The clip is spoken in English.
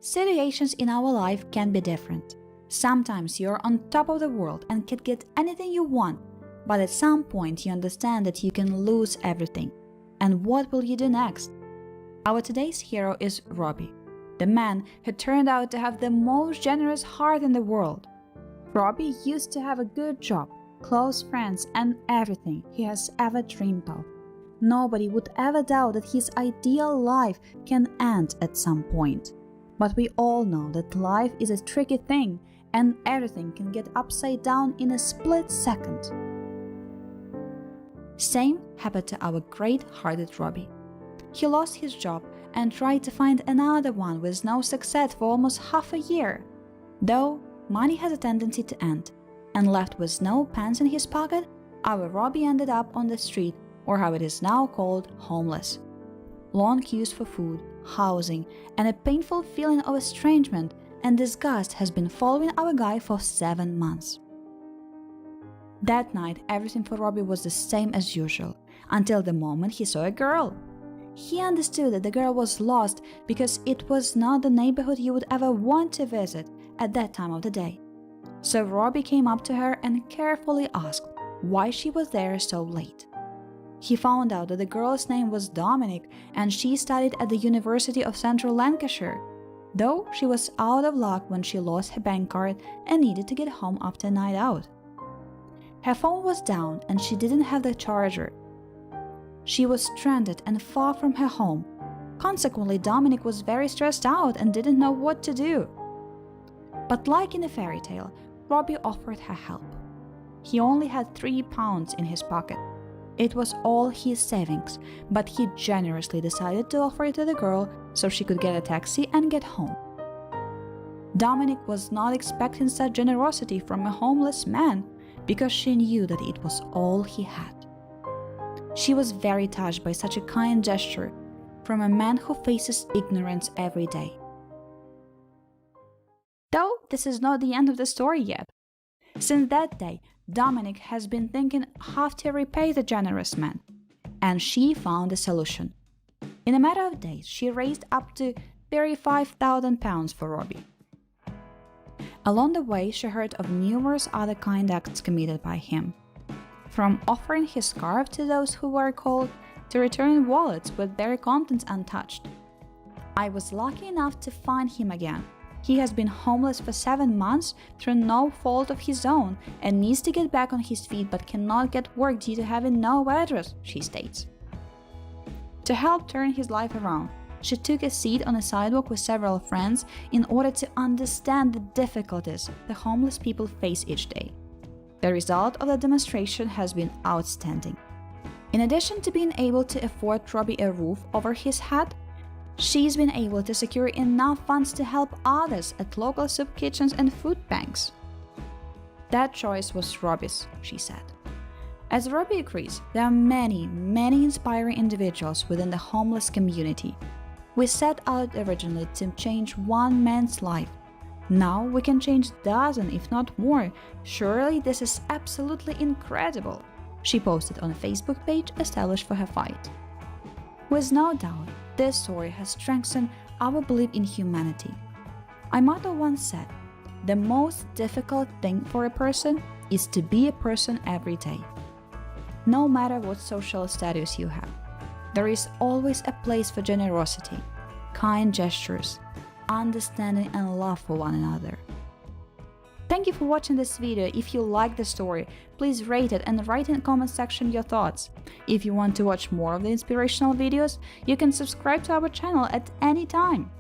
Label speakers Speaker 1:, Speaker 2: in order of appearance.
Speaker 1: Situations in our life can be different. Sometimes you're on top of the world and can get anything you want, but at some point you understand that you can lose everything. And what will you do next? Our today's hero is Robbie, the man who turned out to have the most generous heart in the world. Robbie used to have a good job, close friends, and everything he has ever dreamed of. Nobody would ever doubt that his ideal life can end at some point. But we all know that life is a tricky thing and everything can get upside down in a split second. Same happened to our great-hearted Robbie. He lost his job and tried to find another one with no success for almost half a year. Though money has a tendency to end, and left with no pence in his pocket, our Robbie ended up on the street, or how it is now called, homeless. Long queues for food, housing, and a painful feeling of estrangement and disgust has been following our guy for 7 months. That night, everything for Robbie was the same as usual, until the moment he saw a girl. He understood that the girl was lost because it was not the neighborhood you would ever want to visit at that time of the day. So Robbie came up to her and carefully asked why she was there so late. He found out that the girl's name was Dominic and she studied at the University of Central Lancashire, though she was out of luck when she lost her bank card and needed to get home after a night out. Her phone was down and she didn't have the charger. She was stranded and far from her home. Consequently, Dominic was very stressed out and didn't know what to do. But like in a fairy tale, Robbie offered her help. He only had £3 in his pocket. It was all his savings, but he generously decided to offer it to the girl so she could get a taxi and get home. Dominic was not expecting such generosity from a homeless man because she knew that it was all he had. She was very touched by such a kind gesture from a man who faces ignorance every day. Though this is not the end of the story yet. Since that day, Dominic has been thinking how to repay the generous man, and she found a solution. In a matter of days, she raised up to £35,000 for Robbie. Along the way, she heard of numerous other kind acts committed by him, from offering his scarf to those who were called, to returning wallets with their contents untouched. I was lucky enough to find him again. He has been homeless for 7 months through no fault of his own and needs to get back on his feet but cannot get work due to having no address, she states. To help turn his life around, she took a seat on a sidewalk with several friends in order to understand the difficulties the homeless people face each day. The result of the demonstration has been outstanding. In addition to being able to afford Robbie a roof over his head, she's been able to secure enough funds to help others at local soup kitchens and food banks. That choice was Robbie's, she said. As Robbie agrees, there are many inspiring individuals within the homeless community. We set out originally to change one man's life. Now we can change dozens, if not more. Surely this is absolutely incredible, she posted on a Facebook page established for her fight. With no doubt, this story has strengthened our belief in humanity. My mother once said, "The most difficult thing for a person is to be a person every day." No matter what social status you have, there is always a place for generosity, kind gestures, understanding and love for one another. Thank you for watching this video. If you like the story, please rate it and write in the comment section your thoughts. If you want to watch more of the inspirational videos, you can subscribe to our channel at any time.